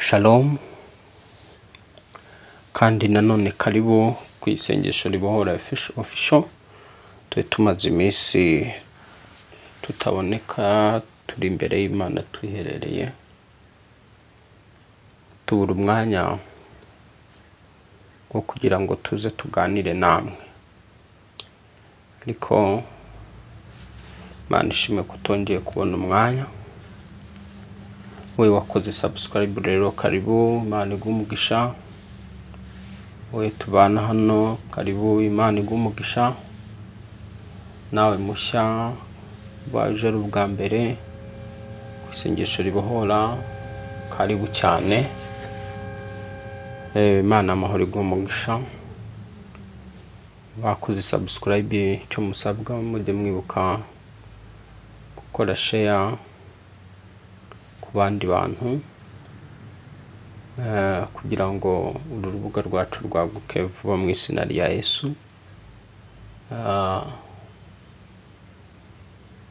Shalom kandi nanone karibu ku isengesho ribohora official. Twe tumaze iminsi tutaboneka, turi imbere y'Imana twiherereye, tubura umwanya wo kugira ngo tuze tuganire namwe, ariko Imana ishimwe kutongeye kubona umwanya. We wakoze subscribe rero karibu, Imana igumugisha. We tubana hano karibu, Imana igumugisha. Nawe mushya baje ari ubwa mbere ku isengesho ribohora, karibu cyane. Imana amahoro igumugisha. Bakoze subscribe, cyo musabwa mujye mwibuka gukora share ku bandi bantu, kugira ngo uru rubuga rwacu rwaguke vuba mu izina rya Yesu.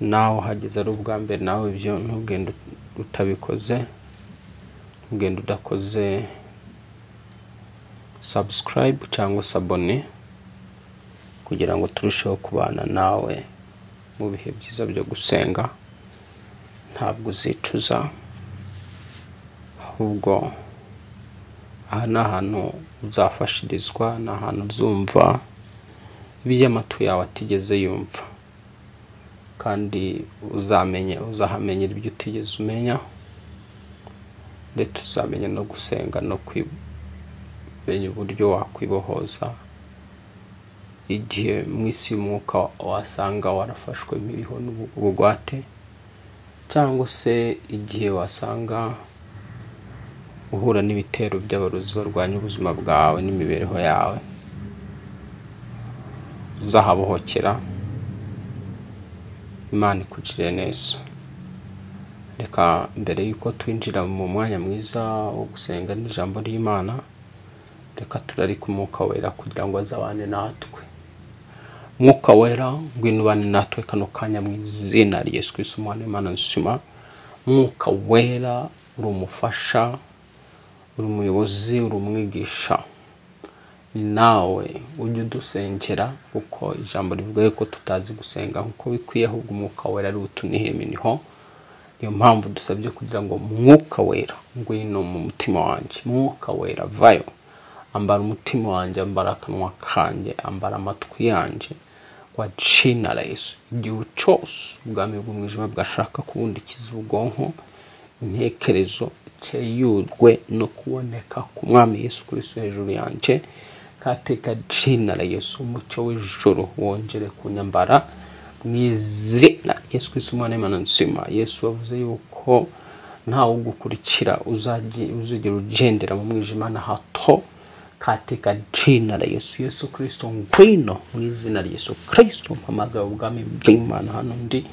Nawe hageze ari ubwa mbere, nawe ibyo ntugende utabikoze, ntugende udakoze subscribe cyangwa abone, kugira ngo turusheho kubana nawe mu bihe byiza byo gusenga. Ntabwo uzicuza, ahubwo aha ni ahantu uzafashirizwa, ni ahantu uzumva ibyo amatwi yawe atigeze yumva, kandi uzahamenyera ibyo utigeze umenya, ndetse uzamenya no gusenga no kumenya uburyo wakwibohoza igihe mu isi y'umwuka wasanga warafashwe miriho n'ubugwate, cyangwa se igihe wasanga uhura n'ibitero by'abarozi barwanya ubuzima bwawe n'imibereho yawe. Uzahabohokera. Imana ikugirire neza. Reka mbere yuko twinjira mu mwanya mwiza wo gusenga n'ijambo ry'Imana, reka turarike Umwuka Wera kugira ngo azabane natwe. Mwuka Wera, ngwino ubane natwe kano kanya mu izina rya Yesu Kristo umwana w'Imana nzima. Mwuka Wera, uri umufasha, uri umuyobozi, uri umwigisha. Ni nawe ujye udusengera, kuko ijambo rivuga yuko tutazi gusenga nkuko bikwiye, ahubwo Umwuka Wera ari utuniheminiho. Niyo mpamvu dusabye kugira ngo Mwuka Wera ngwino mu mutima wanjye. Mwuka Wera vayo, ambara umutima wanjye, ambara akanwa kanjye, ambara amatwi yanjye, kwa jina la Yesu. Igihe cyose ubwami bw'umwijima bwashaka kubundikiza ubwonko, intekerezo cyeyurwe no kuboneka ku mwami Yesu Kristo hejuru yanjye, katika jina la Yesu. Umucyo w'ijuru wongere kunyambara mu izina rya Yesu Kristo umwana w'Imana nzima. Yesu wavuze yuko ntawe ugukurikira uzigera ugendera mu mwijima na hato, katika jina la Yesu. Yesu Kristo ngwino mu izina rya Yesu Kristo. Mpamagara ubwami bw'Imana hano ndi,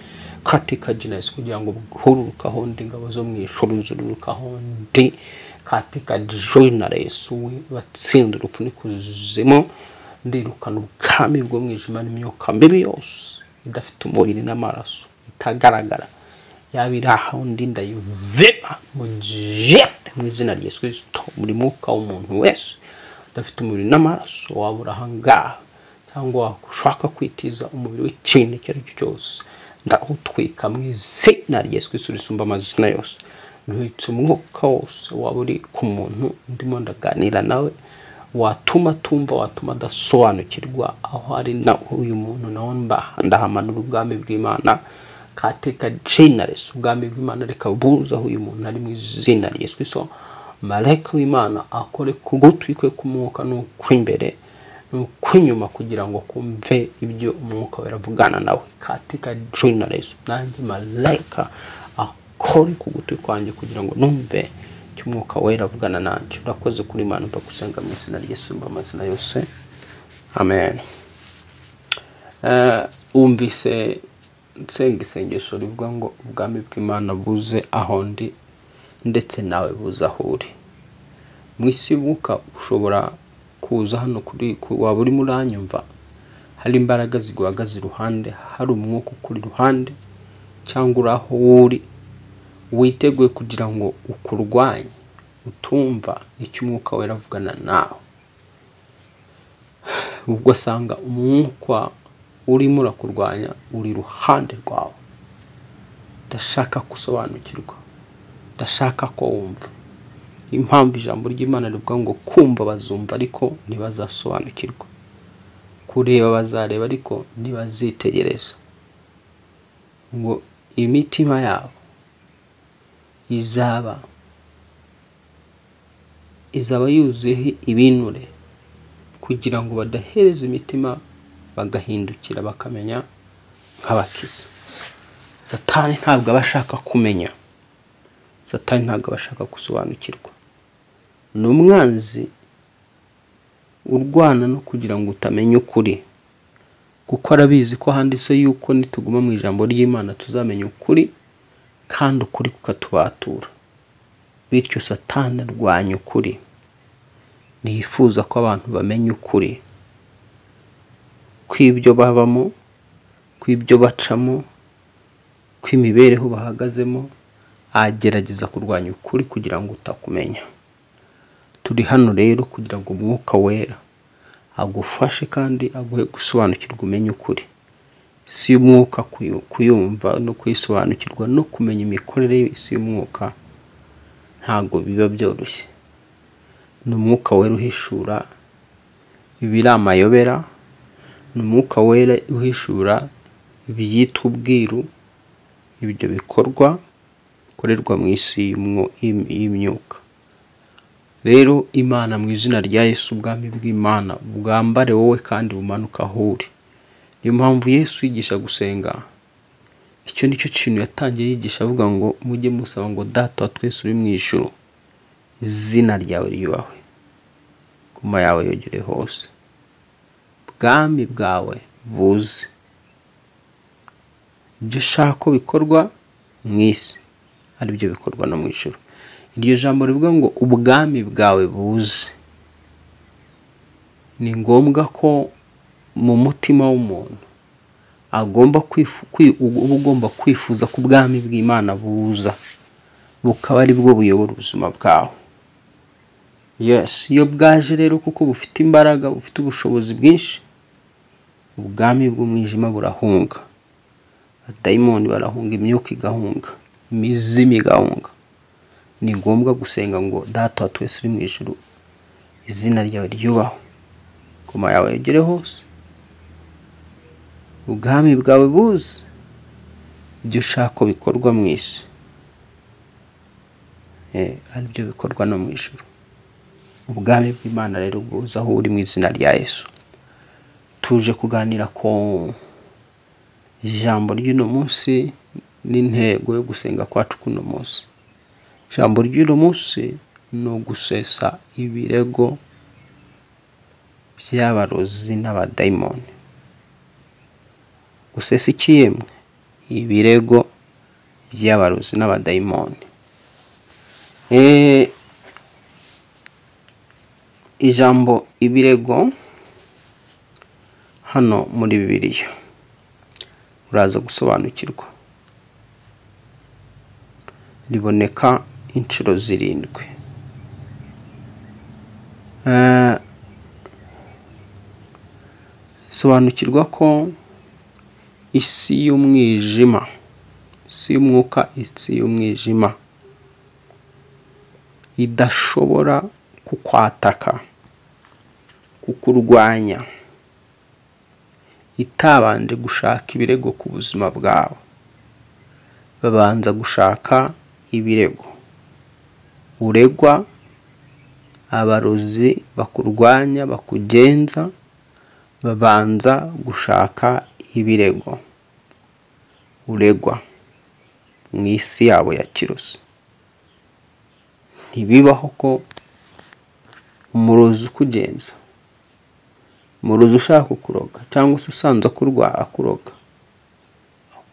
katika jina Yesu, kugira ngo buhururukaho ndi, ingabo zo mu ijuru zirurukaho ndi, katika jina la Yesu. Batsinda urupfu n'ikuzimu. Ndirukana ubwami bw'umwijima n'imyuka mibi yose idafite umubiri n'amaraso, itagaragara, yaba iri aho ndi, ndayivema mu izina rya Yesu Kristo. Buri mwuka w'umuntu wese udafite umubiri n'amaraso, wabura ahangaha cyangwa ushaka kwitiza umubiri w'ikintu icyo ari cyo cyose, ndawutwika mu izina rya Yesu Kristo risumba amazina yose. Ntwitse umwuka wose waba uri ku muntu ndimo ndaganira nawe, watuma tumva, watuma adasobanukirwa aho ari na uyu muntu, nawe ndahamanura ubwami bw'Imana, katika jina la Yesu. Ubwami bw'Imana reka buza aho uyu muntu ari mu izina rya Yesu Kristo. Marayika w'Imana akore ku gutwi kwe k'umwuka n'ukw'imbere n'ukw'inyuma, kugira ngo kumve ibyo Umwuka Wera avugana nawe, katika jina la Yesu. Nanjye marayika akore ku gutwi kwanjye kugira ngo numve icyo Umwuka Wera avugana nanjye. Urakoze kuri Imana, mpa gusenga mu izina rya Yesu amazina yose. Amen. Umvise nsenga isengesho rivuga ngo ubwami bw'Imana buze aho ndi, ndetse nawe buze aho uri. Mu isi y'umwuka ushobora kuza hano waba urimo uranyumva, hari imbaraga ziguhagaze iruhande, hari umwuka ukuri iruhande, cyangwa uri aho uri witeguye kugira ngo ukurwanye, utumva icyo umwuka wera avugana nawe, ubwo asanga umwuka urimo urakurwanya uri iruhande rwawe, udashaka gusobanukirwa, udashaka ko wumva. Impamvu ijambo ry'Imana rivuga ngo kumva bazumva ariko ntibazasobanukirwa, kureba bazareba ariko ntibazitegereza, ngo imitima yabo izaba yuzuyeho ibinure, kugira ngo badahereza imitima bagahindukira bakamenya nk'abakiza. Satani ntabwo aba ashaka kumenya, Satani ntabwo aba ashaka gusobanukirwa. Ni umwanzi urwana no kugira ngo utamenya ukuri, kuko arabizi ko handitse yuko nituguma mu ijambo ry'Imana tuzamenya ukuri, kandi ukuri kukatubatura. Bityo Satani arwanya ukuri, ntiyifuza ko abantu bamenya ukuri kw'ibyo babamo, kw'ibyo bacamo, kw'imibereho bahagazemo. Agerageza kurwanya ukuri kugira ngo utakumenya. Turi hano rero kugira ngo umwuka wera agufashe kandi aguhe gusobanukirwa, umenye ukuri. Si umwuka kuyumva no kwisobanukirwa no kumenya imikorere y'isi y'umwuka ntabwo biba byoroshye. Ni umwuka wera uhishura ibiri amayobera, ni umwuka wera uhishura ibyitwa ubwiru, ibyo bikorwa bikorerwa mu isi y'imyuka. Rero Imana mu izina rya Yesu, ubwami bw'Imana bwambare wowe kandi bumanuka aho uri. Niyo mpamvu Yesu yigisha gusenga, icyo nicyo kintu yatangiye yigisha avuga ngo mujye musaba ngo Data wa twese uri mu ijuru, izina ryawe ryubahwe, ingoma yawe yogere hose, ubwami bwawe buze, ibyo ushaka ko bikorwa mu isi ari byo bikorwa no mu ijuru. Iryo jambo rivuga ngo ubwami bwawe buze, ni ngombwa ko mu mutima w'umuntu ugomba kwifuza ko ubwami bw'Imana buza, bukaba ari bwo buyobora ubuzima bwawe. Yes, iyo bwaje rero kuko bufite imbaraga, bufite ubushobozi bwinshi, ubwami bw'umwijima burahunga, abadayimoni barahunga, imyuka igahunga, imizimu igahunga. Ni ngombwa gusenga ngo Data wa twese uri mu ijuru, izina ryawe ryubahwe, ingoma yawe yogere hose, ubwami bwawe buze, ibyo ushaka ko bikorwa mu isi ari byo bikorwa no mu ijuru. Ubwami bw'Imana rero buze aho uri mu izina rya Yesu. Tuje kuganira ko ijambo ry'uno munsi n'intego yo gusenga kwacu kuno munsi. Ijambo ry'uno munsi ni ugusesa ibirego by'abarozi n'abadayimoni. Gusesa iki yemwe? Ibirego by'abarozi n'abadayimoni. Ijambo ibirego hano muri Bibiliya uraza gusobanukirwa, riboneka inshuro 7. Sobanukirwa ko isi y'umwijima, isi y'umwuka, isi y'umwijima idashobora kukwataka, kukurwanya, itabanje gushaka ibirego ku buzima bwawe. Babanza gushaka ibirego uregwa, abarozi bakurwanya, bakugenza, babanza gushaka ibirego uregwa mu isi yabo ya kirosi. Ntibibaho ko umurozi ukugenza, umurozi ushaka kukuroga cyangwa se usanzwe akuroga,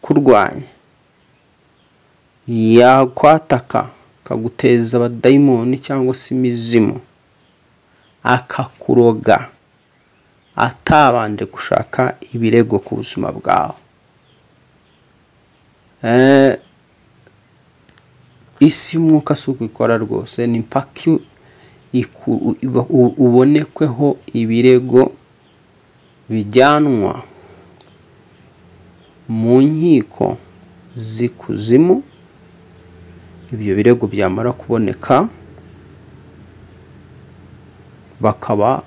kurwanya, yakwataka akaguteza abadayimoni cyangwa se imizimu, akakuroga atabanje gushaka ibirego ku buzima bwawe. isi y'umwuka si uko ikora rwose, ni mpaka ubonekweho ibirego bijyanwa mu nkiko z'ikuzimu. Ibyo birego byamara kuboneka bakaba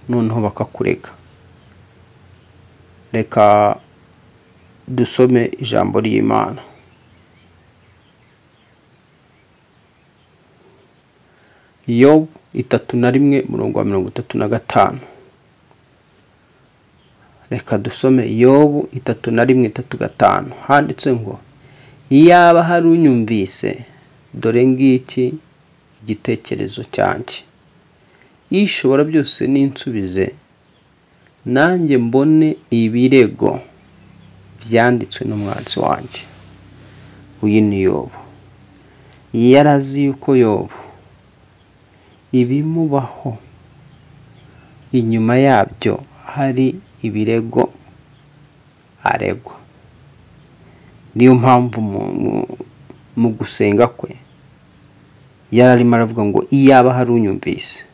noneho bakakurega. Reka dusome ijambo ry'Imana. Yobu 3:1-35. Reka dusome Yobu 3:1-35. Handitse ngo, iyaba hari unyumvise, dore ngiki igitekerezo cyanjye. Ishobora byose ninsubize, nanjye mbone ibirego byanditswe n'umwanzi wanjye. Uyu ni Yobu. Yarazi yuko Yobu ibimubaho inyuma yabyo hari ibirego aregwa. Niyo mpamvu mu gusenga kwe yararimo aravuga ngo, iyaba hari unyumvise,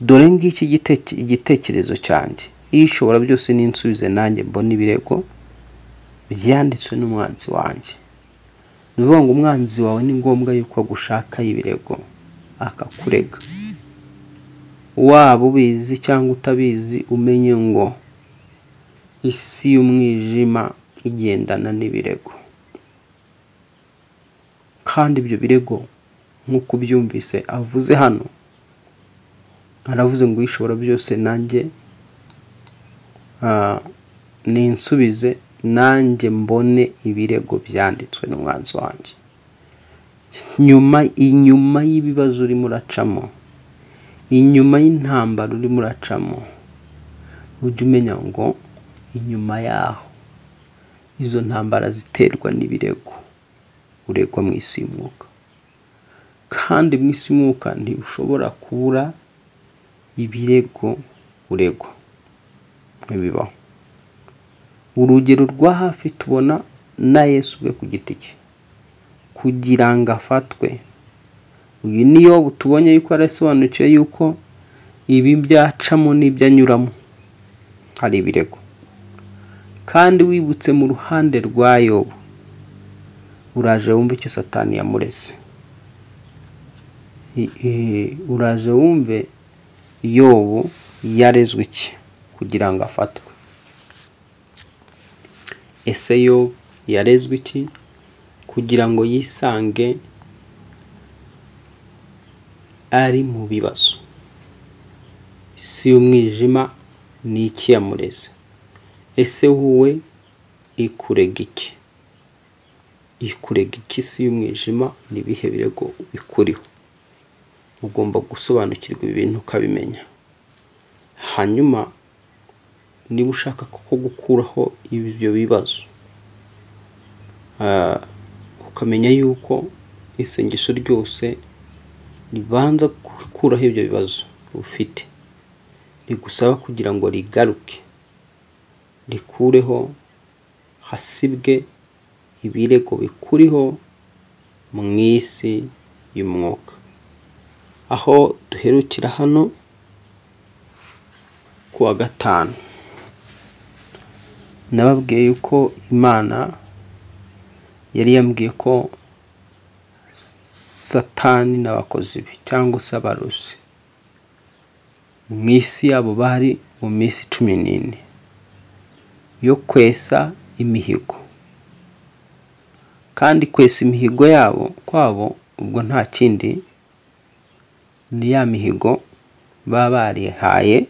dore ngiki igitekerezo cyanjye. Ishobora byose ninsubize, nanjye mbona ibirego byanditswe n'umwanzi wanjye. Nuvuga ngo umwanzi wawe ni ngombwa yuko gushaka ibirego akakurega. Waba ubizi cyangwa utabizi, umenye ngo isi y'umwijima igendana n'ibirego. Kandi ibyo birego nk'uko byumvise avuze hano, aravuze ngo ishobora byose nanjye ninsubize, nanjye mbone ibirego byanditswe n'umwanzi wanjye. Inyuma y'ibibazo urimo uracamo, inyuma y'intambara urimo uracamo, ujye umenya ngo inyuma yaho izo ntambara ziterwa n'ibirego uregwa mu isi y'umwuka. Kandi mu isi y'umwuka ntibushobora kubura ibirego uregwa. Ntibibaho. Urugero rwa hafi tubona na Yesu ubwe ku giti cye kugira ngo afatwe. Uyu ni Yobu tubonye yuko arasobanukiwe yuko ibi byacamo n'ibyo anyuramo hari ibirego. Kandi wibutse mu ruhande rwa Yobu, uraje wumve icyo Satani yamureze. Uraje wumve Yobu yarezwe iki kugira ngo afatwe. Ese Yobu yarezwe iki kugira ngo yisange ari mu bibazo? Isi y'umwijima ni iki yamureze? Ese wowe ikurega iki? Ikurega iki isi y'umwijima? Ni ibihe birego bikuriho? Ugomba gusobanukirwa ibintu ukabimenya. Hanyuma niba ushaka ko gukuraho ibyo bibazo, ukamenya yuko isengesho ryose ribanza gukuraho ibyo bibazo ufite, rigusaba kugira ngo rigaruke, rikureho, hasibwe ibirego bikuriho mu isi y'umwuka. Aho duherukira hano kuwa gatanu, nababwiye yuko Imana yari yambwiye ko Satani n'abakozi be cyangwa se abarusi mu isi yabo bari mu minsi 14 yo kwesa imihigo. Kandi kwesa imihigo yabo kwabo ubwo nta kindi ni ya mihigo baba barihaye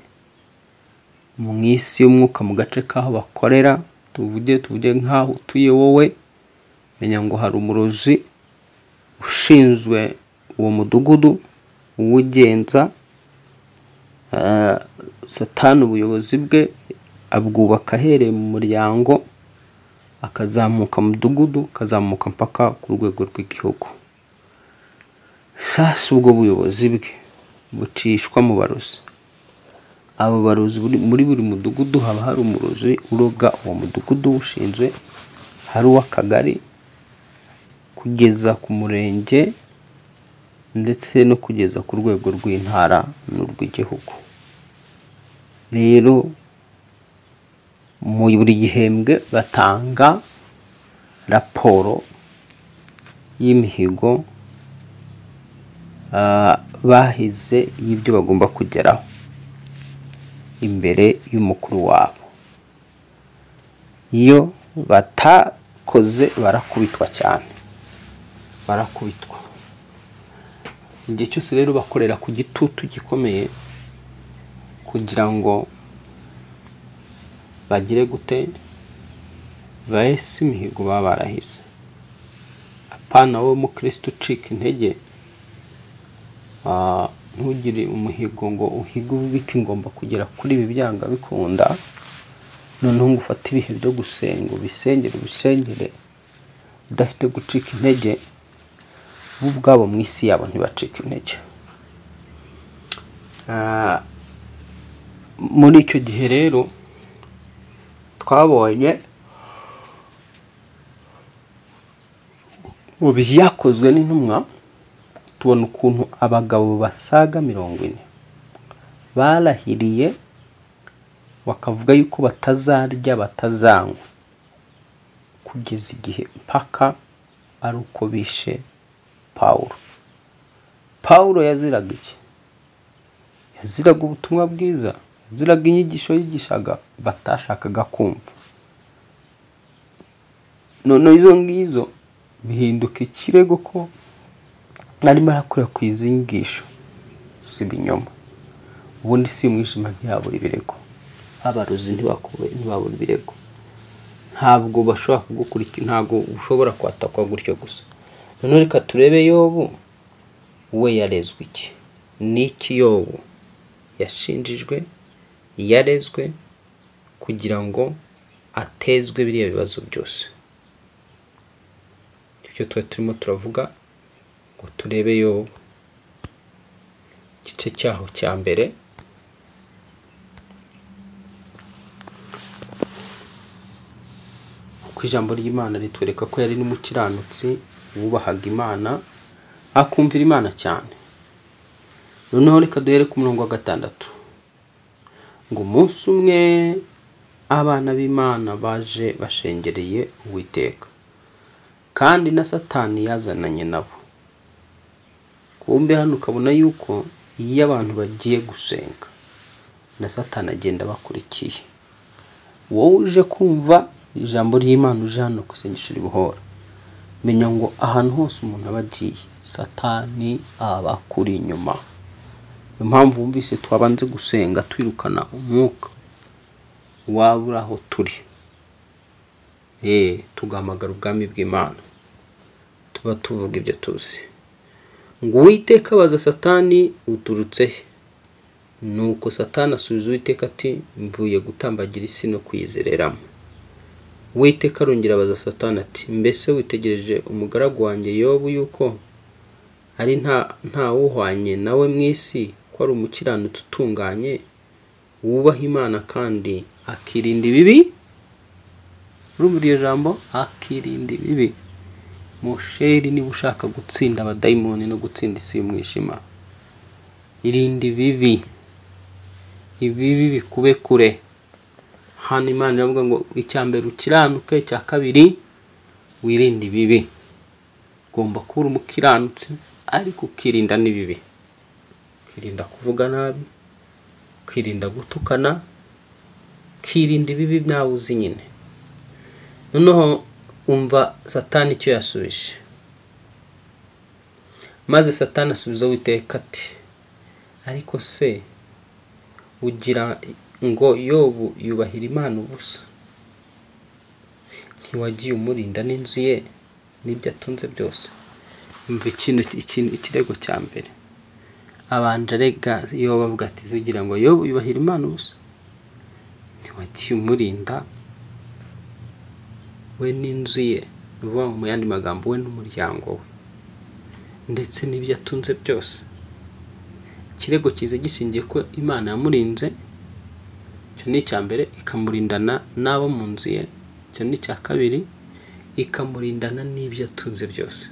mu isi y'umwuka mu gace kaho bakorera. Tuvuge nk'aho utuye wowe, menya ngo hari umurozi ushinzwe uwo mudugudu uwugenza. Satani ubuyobozi bwe abwubaka ahereye mu muryango, akazamuka mu mudugudu, akazamuka mpaka ku rwego rw'igihugu. Sasa ubwo buyobozi bwe bucishwa mu barozi. Abo barozi muri buri mudugudu haba hari umurozi uroga uwo mudugudu ushinzwe, hari uw'akagari kugeza ku murenge ndetse no kugeza ku rwego rw'intara n'urw'igihugu. Rero mu buri gihembwe batanga raporo y'imihigo bahize y'ibyo bagomba kugeraho imbere y'umukuru wabo. Iyo batakoze barakubitwa cyane, barakubitwa. Igihe cyose rero bakorera ku gitutu gikomeye kugira ngo bagire gute, bahese imihigo baba barahise. Apana wowe mukristo ucika intege, ntugire umuhigo ngo uhige ubiti ngomba kugera kuri ibi byanga bikunda, noneho ngo ufate ibihe byo gusenga ubisengere udafite gucika intege. Bo ubwabo mu isi yabo ntibacika intege. Muri icyo gihe rero twabonye mu byakozwe n'intumwa, tubona ukuntu abagabo basaga 40 barahiriye bakavuga yuko batazarya batazanywa kugeza igihe mpaka ari uko bishe Pawulo yaziraga iki? Yaziraga ubutumwa bwiza, yaziraga inyigisho yigishaga batashakaga kumva. None izo ngizo bihinduka ikirego ko narimo arakwirakwiza inyigisho z'ibinyoma. Ubundi si umwijima ntiyabura ibirego, abarozi ntibabura ibirego. Ntabwo bashobora kugukurikira, ntabwo ushobora kwatakwa gutyo gusa. None reka turebe Yobu, we yarezwe iki? Niki Yobu yashinjijwe, yarezwe kugira ngo atezwe biriya bibazo byose? Ibyo turimo turavuga ngo turebe Yobu igice cyaho cya mbere. Ku ijambo ry'Imana ritwereka ko yari n'umukiranutsi wubahaga Imana, akumvira Imana cyane. Noneho reka duhere ku murongo wa 6 ngo umunsi umwe abana b'Imana baje bashengereye Uwiteka, kandi na Satani yazananye nabo. Kumbe hano ukabona yuko iyo abantu bagiye gusenga na Satani agenda bakurikiye. Wowe uje kumva ijambo ry'Imana, uje hano kusengesha ribuhora, menya ngo ahantu hose umuntu abagiye Satani aba kuri inyuma. Impamvu wumvise twabanze gusenga twirukana umwuka wabura aho turi, tugahamagara ubwami bw'Imana, tuba tuvuga ibyo tuzi. Ngo Uwiteka abaza Satani, uturutse he? Nuko Satani asubiza Uwiteka ati, mvuye gutambagira isi no kuyizereramo. Uwiteka arongera abaza Satani ati, mbese witegereje umugaragu wanjye Yobu yuko ari nta wuhwanye nawe mu isi, ko ari umukiranutsi utunganye, wubaha Imana kandi akirinda ibibi? Urumva iryo jambo, akirinda ibibi. Musheri, niba ushaka gutsinda abadayimoni no gutsinda isi y'umwijima, irinde ibibi, ibibi bikube kure. Hano Imana iravuga ngo icyambere ukiranuke, icya kabiri wirinde ibibi. Ugomba kuba umukiranutsi ariko ukirinda n'ibibi. Ukirinda kuvuga nabi, ukirinda gutukana, ukirinda ibibi nawe uzi nyine. Noneho umva Satani icyo yasubije. Maze Satani asubiza Uwiteka ati, ariko se ugira ngo Yobu yubahira Imana ubusa? Ntiwagiye umurinda n'inzu ye n'ibyo atunze byose? Umva ikirego cya mbere. Abanje arega Yobu avuga ati, zigira ngo Yobu yubahira Imana ubusa? Ntiwagiye umurinda we n'inzu ye, uvuga mu yandi magambo we n'umuryango we, ndetse n'ibyo atunze byose. Ikirego kiza gishingiye ko Imana yamurinze, cyo ni icya mbere, ikamurindana n'abo mu nzu ye. Cyo ni icya kabiri, ikamurindana n'ibyo atunze byose.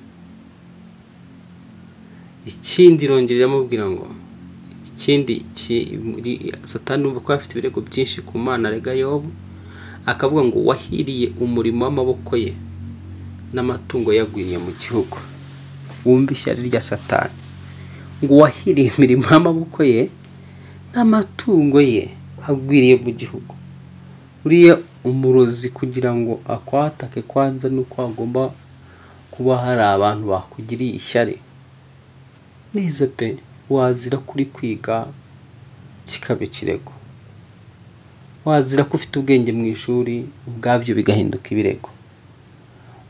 ikindi irongera amubwira ngo ikindi Satani umva ko afite ibirego byinshi ku Mana arega Yobu, akavuga ngo wahiriye umurimo w'amaboko ye n'amatungo yagwiriye mu gihugu. Wumva ishyari rya Satani ngo wahiriye imirimo y'amaboko ye n'amatungo ye agwiriye mu gihugu. Uriya umurozi kugira ngo akwatake kwanza nuko agomba kuba hari abantu bakugiriye ishyari. Neza pe, wazira kuri kwiga kikabe kirego, wazira ko ufite ubwenge mu ishuri ubwabyo bigahinduka ibirego,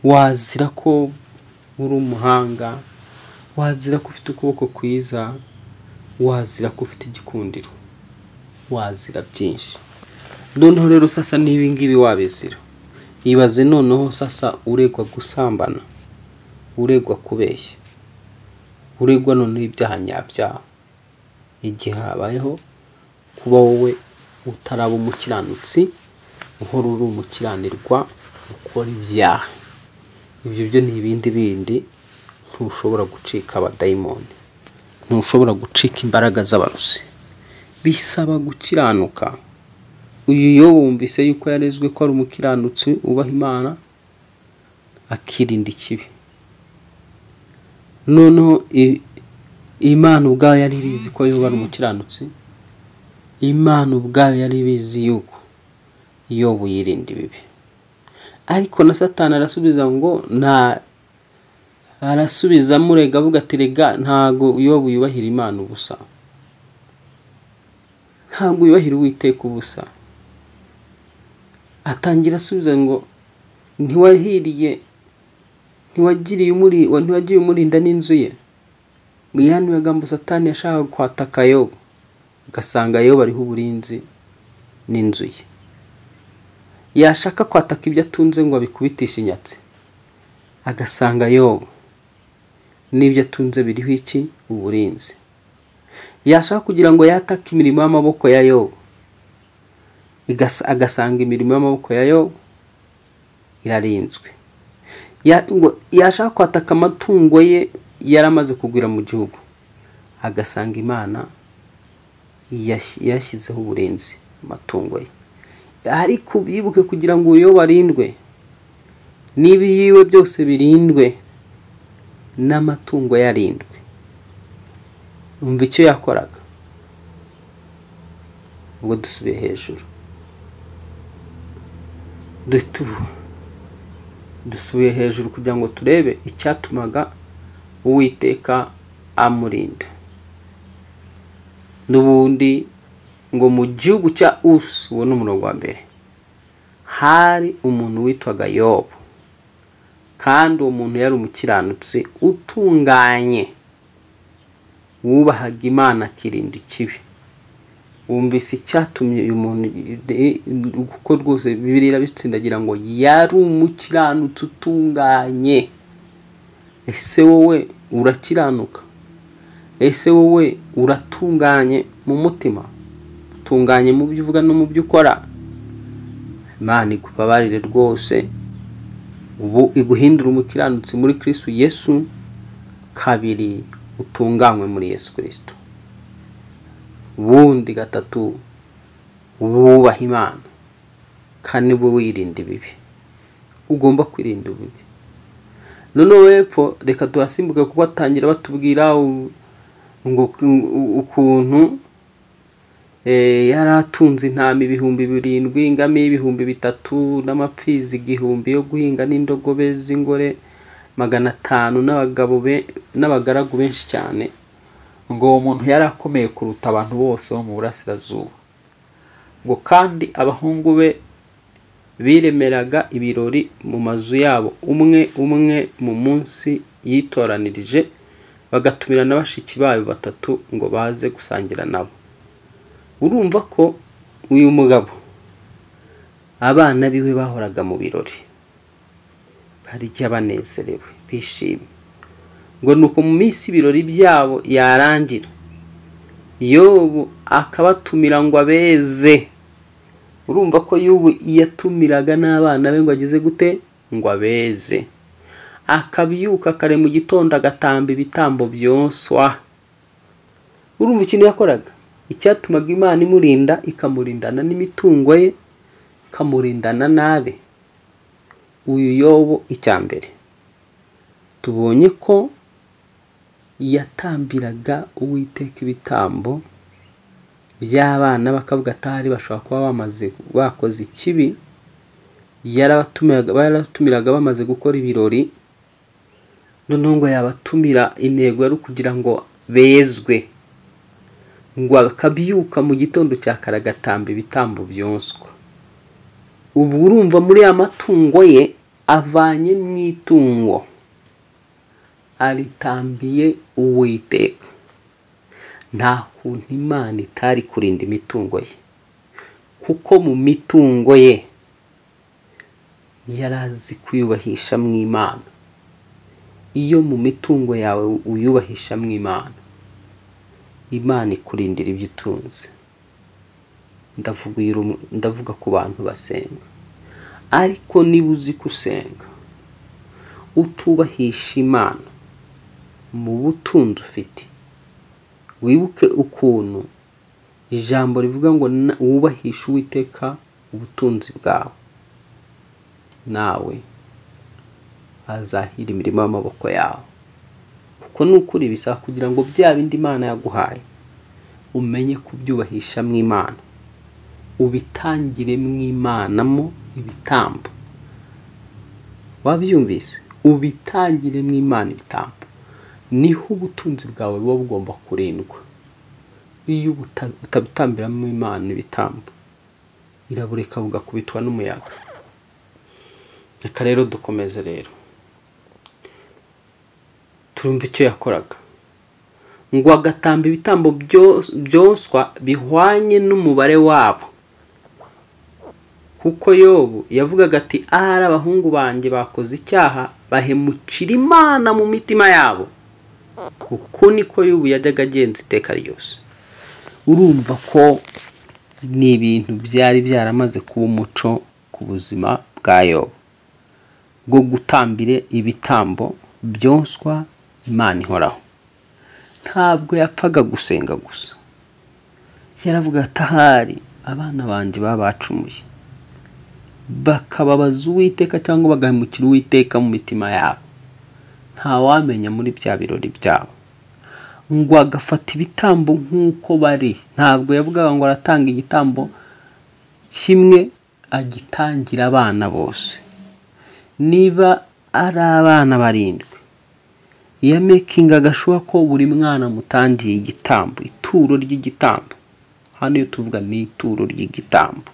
wazira ko uri umuhanga, wazira ko ufite ukuboko kwiza, wazira ko ufite igikundiro, wazira byinshi. Noneho rero sasa niba ngibi wabizira, ibaze noneho sasa uregwa gusambana, uregwa kubeshya, uregwa noneho ibyaha nyabyaha, igihe habayeho kuba wowe utaraba umukiranutsi, uhora uri umukiranirwa, ukora ibyaha. Ibyo byo ni ibindi bindi, ntushobora gucika abadayimoni, ntushobora gucika imbaraga z'abarusi, bisaba gukiranuka. Uyu Yobu wumvise yuko yarezwe ko ari umukiranutsi ubaha Imana, akirinda ikibi. Noneho Imana ubwayo yari ibizi ko Yobu ari umukiranutsi, Imana ubwayo yari ibizi yuko Yobu yirinda ibibi. Ariko na Satani arasubiza ngo arasubiza murega avuga ati rega ntago Yobu yubahira Imana ubusa, ntabwo yubahira Uwiteka ubusa. Atangira asubiza ngo ntiwagiye umurinda n'inzu ye. Mu yandi magambo Satani yashaka kwataka Yobu, agasanga Yobu ariho uburinzi n'inzu ye. Yashaka kwataka ibyo atunze ngo abikubitishe inyatsi, agasanga Yobu n'ibyo atunze biriho iki? Uburinzi. Yashaka kugira ngo yatake imirimo y'amaboko ya Yobu, agasanga imirimo y'amaboko ya Yobu irarinzwe. Yashaka kwataka amatungo ye yaramaze kugwira mu gihugu, agasanga Imana yashyizeho uburinzi amatungo ye. Ariko byibuke kugira ngo Yobu arindwe, n'ibiyiwe byose birindwe, n'amatungo yarindwe. Umva icyo yakoraga. Ubwo dusubiye hejuru, dusubiye hejuru kugira ngo turebe icyatumaga Uwiteka amurinda. N'ubundi ngo mu gihugu cya Usi, uwo ni umurongo wa mbere, hari umuntu witwaga Yobu, kandi uwo muntu yari umukiranutsi utunganye, wubahaga Imana akirinda ikibi. Wumvise icyatumye uyu muntu, kuko rwose Bibiliya irabitsindagira ngo yari umukiranutsi utunganye. Ese wowe urakiranuka? Ese wowe uratunganye mu mutima? Utunganye mu byo uvuga no mu byo ukora? Imana ikubabarire rwose, ubu iguhindura umukiranutsi muri Kristo Yesu. Kabiri, utunganywe muri Yesu Kristo. Ubundi gatatu, wubaha Imana, kandi bwo wirinda ibibi. Ugomba kwirinda ibibi. None wepfo reka tuhasimbuke, kuko atangira batubwira ngo ukuntu yaratunze intama 7,000, ingamiya 3,000, n'amapfizi 1,000 yo guhinga, n'indogobe z'ingore 500, n'abagaragu benshi cyane. Ngo uwo muntu yari akomeye kuruta abantu bose bo mu burasirazuba. Ngo kandi abahungu be biremeraga ibirori mu mazu yabo, umwe mu munsi yitoranirije, bagatumira na bashiki babo 3 ngo baze gusangira nabo. Urumva ko uyu mugabo abana biwe bahoraga mu birori, barya banezerewe bishimye. Ngo nuko mu minsi ibirori byabo yarangira, Yobu akabatumira ngo abeze. Urumva ko Yobu yatumiraga n'abana be ngo ageze gute? Ngo abeze. akabyuka kare mu gitondo agatamba ibitambo byonswa. Urumva ikintu yakoraga? Icyatumaga Imana imurinda, ikamurindana n'imitungo ye, ikamurindana nabe. Uyu Yobu icyambere tubonye ko yatambiraga Uwiteka ibitambo by'abana, bakavuga atari bashobora kuba bakoze ikibi. Yarabatumiraga bamaze gukora ibirori, noneho ngo yabatumira, intego yari kugira ngo bezwe, ngo akabyuka mu gitondo cya kare agatamba ibitambo byonswa. Ubu urumva muri ya matungo ye avanye mu itungo aritambiye Uwiteka. Nta kuntu Imana itari kurinda imitungo ye, kuko mu mitungo ye yarazi kwiyubahisha mu Imana. Iyo mu mitungo yawe uyubahisha mu Imana, Imana ikurindira ibyo utunze. Ndavuga ku bantu basenga. Ariko niba uzi gusenga utubahisha Imana mu butunzi ufite, wibuke ukuntu ijambo rivuga ngo wubahishe Uwiteka ubutunzi bwawe, nawe azahira imirimo y'amaboko yawe. Kuko nukuri bisaba kugira ngo bya bindi Imana yaguhaye umenye kubyubahisha mu Imana, ubitangire mu Imana mo ibitambo. Wabyumvise? Ubitangire mu Imana ibitambo, niho ubutunzi bwawe buba bugomba kurindwa. Iyo utabitambira mu Imana ibitambo, irabureka bugakubitwa n'umuyaga. Reka rero dukomeze rero turumva icyo yakoraga, ngo agatamba ibitambo byonswa bihwanye n'umubare wabo. Kuko Yobu yavugaga ati ahari abahungu banjye bakoze icyaha, bahemukira Imana mu mitima yabo. Uko niko Yobu yajyaga agenza iteka ryose. Urumva ko ni ibintu byari byaramaze kuba umuco ku buzima bwa Yobu, bwo gutambire ibitambo byonswa Imana ihoraho. Ntabwo yapfaga gusenga gusa, yaravuga ati ahari abana banjye babacumuye, bakababaza Uwiteka cyangwa bagahemukira Uwiteka mu mitima yabo, nta wamenya muri bya birori byabo. Ngo agafata ibitambo nk'uko bari. Ntabwo yavugaga ngo aratanga igitambo kimwe agitangira abana bose. Niba ari abana 7, yamekinga gashuwa ko buri mwana mutangiye igitambo, ituro ry'igitambo. Hano iyo tuvuga ni ituro ry'igitambo.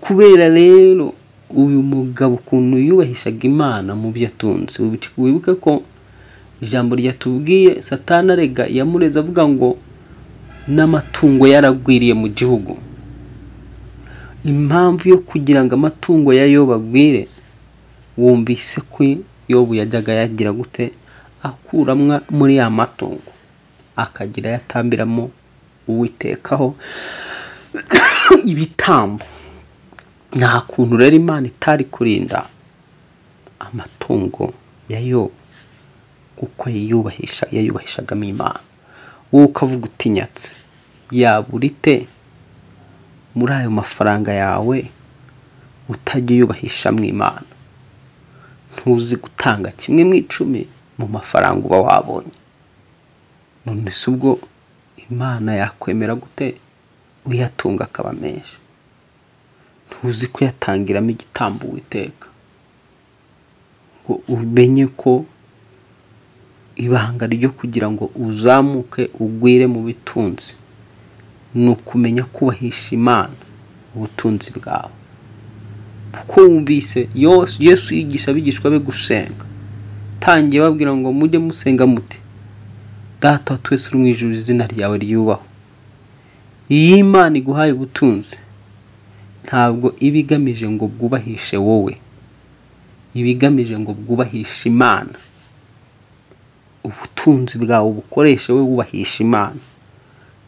Kubera rero uyu mugabo ukuntu yubahishaga Imana mu byo atunze. Wibuke ko ijambo ryatubwiye Satani arega yamureze avuga ngo n'amatungo yaragwiriye mu gihugu. Impamvu yo kugira ngo amatungo ya Yobu agwire, wumvise ko Yobu yajyaga yagira gute? Akuramwa muri ya matungo akagira yatambiramo Uwitekaho ibitambo. Nta kuntu rero Imana itari kurinda amatungo ya Yobu, kuko yayubahishaga mu Imana. Wowe ukavuga utinyatse, yaburite muri ayo mafaranga yawe utajya yubahisha mu Imana. Ntuzi gutanga 1/10 mu mafaranga uba wabonye. None se ubwo Imana yakwemera gute uyatunga akaba menshi? Ntuzi ko yatangiramo igitambo Uwiteka. Ngo umenye ko ibanga ryo kugira ngo uzamuke ugwire mu bitunzi ni ukumenya kubahisha Imana ubutunzi bwawe. Kuko wumvise Yesu yigisha abigishwa be gusenga, tangiye babwira ngo mujye musenga muti Data wa twese uri mu ijuru, izina ryawe ryubahwe. Iyi Imana iguhaye ubutunzi ntabwo ibigamije ngo bwubahishe wowe, ibigamije ngo bwubahishe Imana. Ubutunzi bwawe bukoreshe we wubahisha Imana.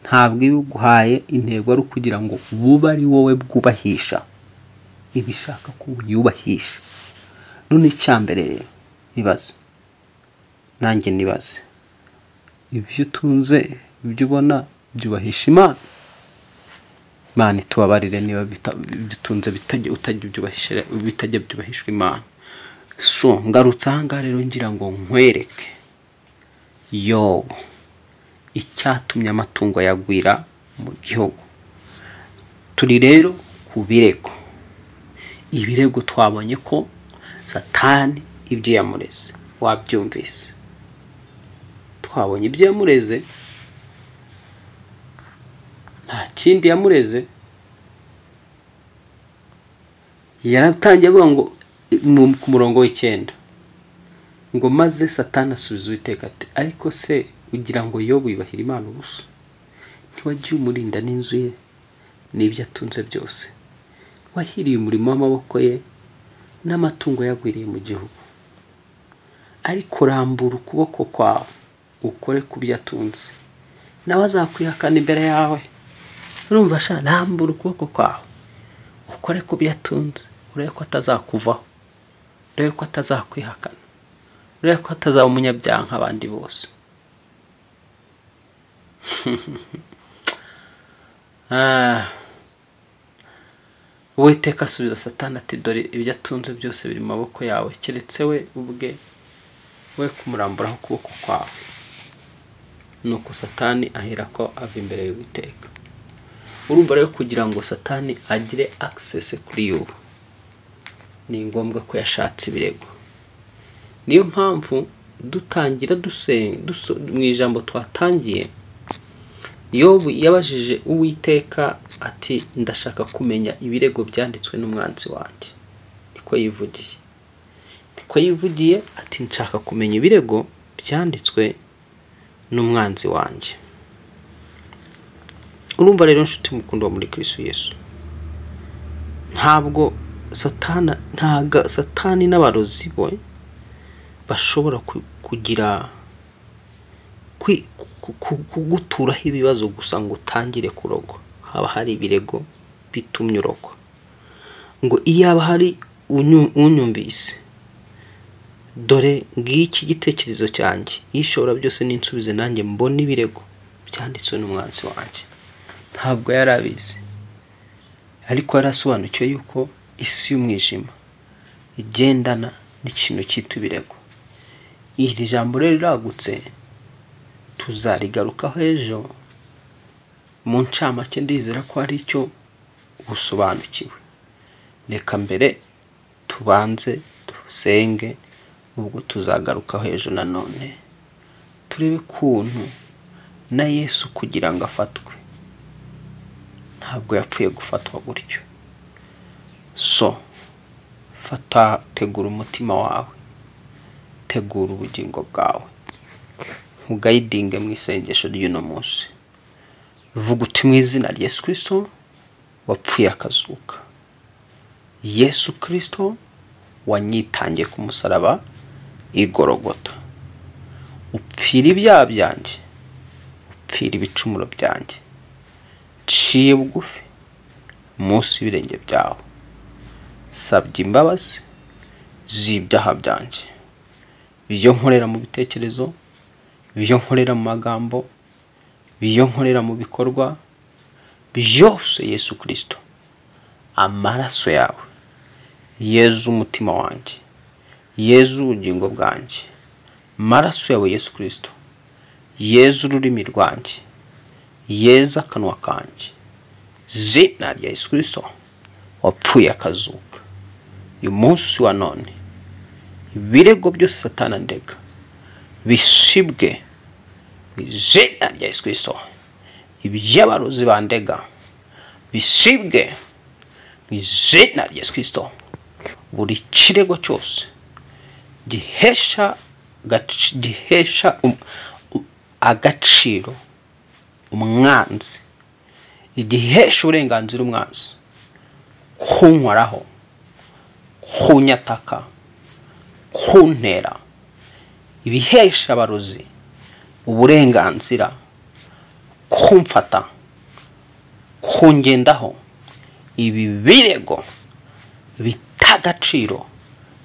Ntabwo ibiguhaye intego ari kugira ngo buba ari wowe bwubahisha, ibishaka ko uyubahisha. none icyambere ibaze nanjye nibaze ibyo utunze ibyo ubona byubahisha Imana. Imana itubabarire niba bitunze bitajya byubahishwa Imana. So ngarutse ahangaha rero ngira ngo nkwereke Yobu icyatumye amatungo yagwira mu gihugu. Turi rero ku birego. Ibirego twabonye ko Satani ibyo yamureze, wabyumvise. Twabonye ibyo yamureze, nta kindi yamureze. Yaratangiye avuga ngo ku murongo w'9 ngo maze Satani asubiza Uwiteka ati ariko se ugira ngo Yobu yubahira Imana ubusa? Ntiwagiye umurinda n'inzu ye n'ibyo atunze byose, wahiriye umurimo w'amaboko ye n'amatungo yagwiriye mu gihugu. Ariko rambura ukuboko kwawe ukore ku byo atunze, nawe azakwihakana imbere yawe. Urumva sha, rambura ukuboko kwawe ukore ku byo atunze, urebe ko atazakuvaho, urebe ko atazakwihakana, urebe ko atazaba umunyabyaha nk'abandi bose. Uwiteka asubiza Satani ati dore ibyo atunze byose biri mu maboko yawe, keretse we ubwe we kumuramburaho ukuboko kwawe. Nuko Satani ahera ko ava imbere y'Uwiteka. Urumva rero kugira ngo Satani agire access kuri Yobu, ni ngombwa ko yashatse ibirego. Niyo mpamvu dutangira mu ijambo twatangiye, Yobu yabajije Uwiteka ati ndashaka kumenya ibirego byanditswe n'umwanzi wanjye. Niko yivugiye ati nshaka kumenya ibirego byanditswe n'umwanzi wanjye. Urumva rero nshuti mukundwa muri Kristo Yesu, ntabwo Satani n'abarozi bo bashobora kugira kuguturaho ibibazo gusa ngo utangire kurogwa. Haba hari ibirego bitumye urogwa. Ngo iyaba hari unyumvise, dore ngiki igitekerezo cyanjye, ishobora byose n'insubize nanjye mbona ibirego byanditswe n'umwanzi wanjye. Ntabwo yarabizi, ariko yarasobanukiwe yuko isi y'umwijima igendana n'ikintu cyitwa ibirego. Iri jambo rero riragutse, tuzarigarukaho ejo mu ncamake. Ndizera ko ari icyo usobanukiwe. Reka mbere tubanze dusenge, ubwo tuzagarukaho ejo nanone turebe kuntu na Yesu kugira ngo afatwe ntabwo yapfuye gufatwa gutyo. So tegura umutima wawe, tegura ubugingo bwawe, ugayidinge mu isengesho ry'uno munsi. Vuga uti mu izina rya Yesu Kristo wapfuye akazuka, Yesu Kristo wanyitangiye ku musaraba igorogota, upfira ibyaha byanjye, upfira ibicumuro byanjye, ciye bugufi munsi y'ibirenge byawe, sabye imbabazi z'ibyaha byanjye, ibyo nkorera mu bitekerezo, ibyo nkorera mu magambo, ibyo nkorera mu bikorwa byose. Yesu Kristo, amaraso yawe Yezu umutima wanjye, Yezu ubugingo bwanjye, amaraso yawe Yesu Kristo, Yezu ururimi rwanjye, Yezu akanwa kanjye, zina rya Yesu Kristo wapfuye akazuka. Uyu munsi wa none ibirego byose Satani andega bisibwe mu izina rya Yesu Kristo. Iby'abarozi bandega bisibwe mu izina rya Yesu Kristo. Buri kirego cyose gihesha agaciro umwanzi, igihesha uburenganzira umwanzi kunkoraho, kunyataka, kuntera, ibihesha abarozi uburenganzira kumfata, kungendaho, ibi birego bitagaciro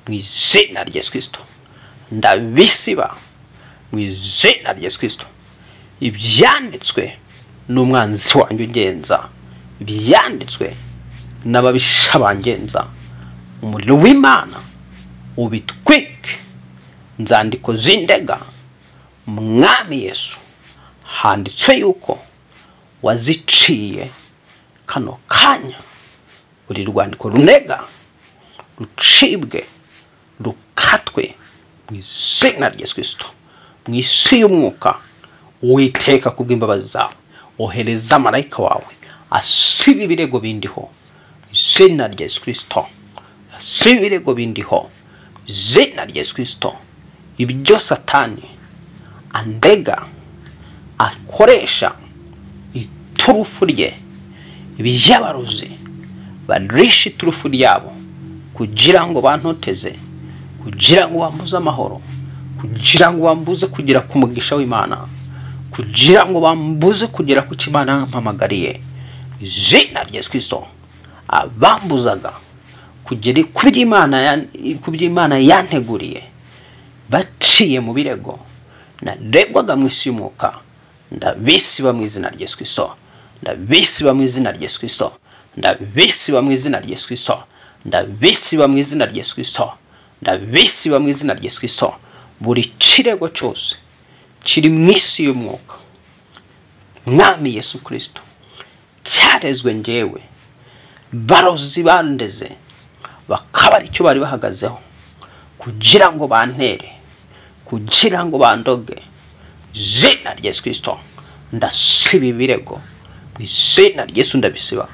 mu izina rya Yesu Kristo. Ndabisiba mu izina rya Yesu Kristo. Ibyanditswe n'umwanzi wanjye ungenza, ibyanditswe n'ababisha bangenza, umuriro w'Imana ubitwike. Nzandiko z'indega Mwami Yesu, handitswe yuko waziciye kano kanya. Buri rwandiko runega rucibwe rukatwe mu izina rya Yesu Kristo. Mu isi y'umwuka Uwiteka kubw'imbabazi zawe ohereza marayika wawe asiba ibirego bindiho mu izina rya Yesu Kristo. Asiba ibirego bindiho mu izina rya Yesu Kristo. Ibyo Satani andega akoresha iturufu rye, iby'abarozi barisha iturufu ryabo kugira ngo bantoteze, kugira ngo bambuze amahoro, kugira ngo bambuze kugera ku mugisha w'Imana, kugira ngo bambuze kugera ku Imana mpamagariye. Izina rya Yesu Kristo, abambuzaga kugera ku by'Imana yanteguriye baciye mu birego naregwaga mu isi y'umwuka, ndabisiba mu izina rya Yesu Kristo. Ndabisiba mu izina rya Yesu Kristo. Ndabisiba mu izina rya Yesu Kristo. Ndabisiba mu izina rya Yesu Kristo. Ndabisiba mu izina rya Yesu Kristo. Buri kirego cyose kiri mu isi y'umwuka, Mwami Yesu Kristo, cyarezwe njyewe, barozi bandeze bakaba ari cyo bari bahagazeho kugira ngo bantere, kugira ngo bandoge. Izina rya Yesu Kristo, ndasiba ibirego mu izina rya Yesu. Ndabisiba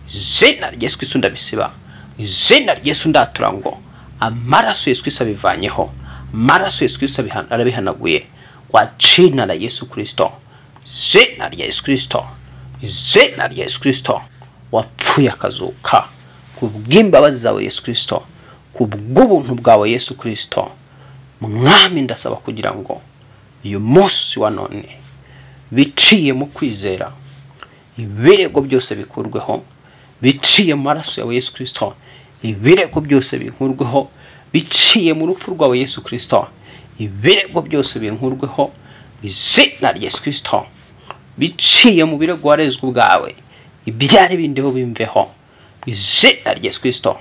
izina rya Yesu Kristo. Ndabisiba izina rya Yesu. Ndatura ngo amaraso Yesu Kristo abivanyeho, amaraso Yesu Kristo arabihanaguye kwa jina la Yesu Kristo. Izina rya Yesu Kristo, izina rya Yesu Kristo, wapfuye akazuka kubw'imbabazi zawe Yesu Kristo, kubw'ubuntu bwawe Yesu Kristo. Mwami, ndasaba kugira ngo uyu munsi wa none biciye mu kwizera ibirego byose bikurweho, biciye mu maraso yawe Yesu Kristo ibirego byose binkurweho, biciye mu rupfu rwawe Yesu Kristo ibirego byose binkurweho izina rya Yesu Kristo. Biciye mu birego warezwe ubwawe ibyari bindiho bimveho izina rya Yesu Kristo.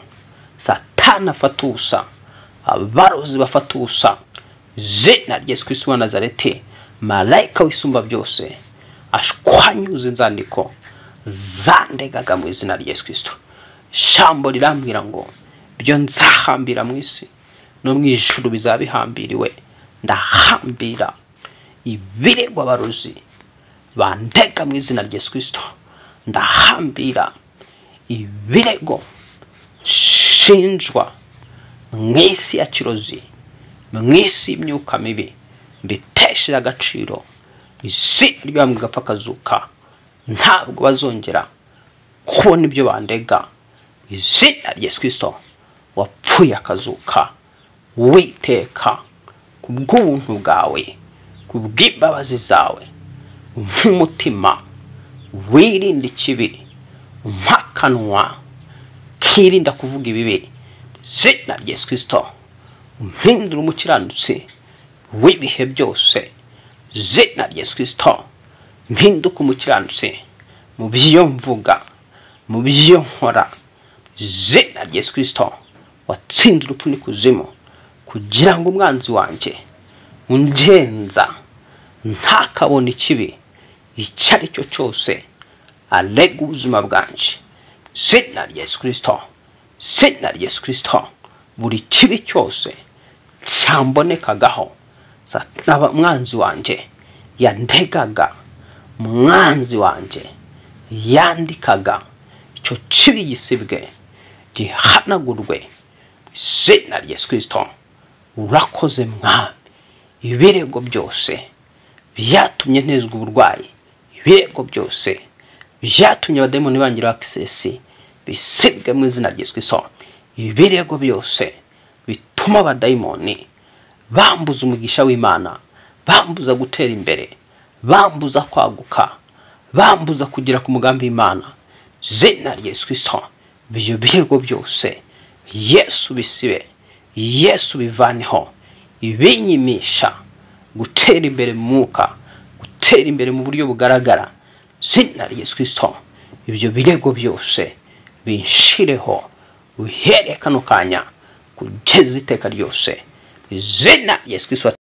Satani afata ubusa, abarozi bafata ubusa izina rya Yesu Kristo wa Nazareti. Marayika w'isumba byose ashwanyuze inzandiko zandegaga mu izina rya Yesu Kristo. Shambo rirambwira ngo byo nzahambira mu isi no mu ijuru bizabihambiriwe. Ndahambira ibirego abarozi bandega mu izina rya Yesu Kristo. Ndahambira ibirego shinjwa mu isi ya kirozi, mu isi y'imyuka mibi, mbitesheje agaciro izina ryawe mugapfa akazuka. Ntabwo bazongera kubona ibyo bandega izina rya Yesu Kristo. Wapfuye akazuka Uwiteka kubw'ubuntu bwawe, kubw'imbabazi zawe. Umutima wirinda ikibi, umpakanwa kirinda kuvuga ibibi izina rya Yesu Kristo. Umpindura umukiranutsi w'ibihe byose izina rya Yesu Kristo. Mpinduka umukiranutsi mu byo mvuga, mu byo nkora izina rya Yesu Kristo. Watsinze urupfu n'ikuzimu kugira ngo umwanzi wanjye ungenza ntakabona ikibi icyo ari cyo cyose alega ubuzima bwanjye izina rya Yesu Kristo. Izina rya Yesu Kristo. Buri kibi cyose cyambonekagaho umwanzi wanjye yandegaga, umwanzi wanjye yandikaga, icyo kibi gisibwe gihanagurwe izina rya Yesu Kristo. Urakoze Mwami. Ibirego byose byatumye ntezwa uburwayi, ibirego byose byatumye abadayimoni bangira access bisibwe mu izina rya Yesu Kristo. Ibirego byose bituma abadayimoni bambuza umugisha w'Imana, bambuza gutera imbere, bambuza kwaguka, bambuza kugira ku mugambi w'Imana izina rya Yesu Kristo. Ibyo birego byose Yesu bisibe Yesu bivaneho ibinyimisha gutera imbere mu mwuka, gutera imbere mu buryo bugaragara. Izina rya Yesu Kristo, ibyo birego byose binshireho uhereye kano kanya kugeza iteka ryose. Izina rya Yesu Kristo.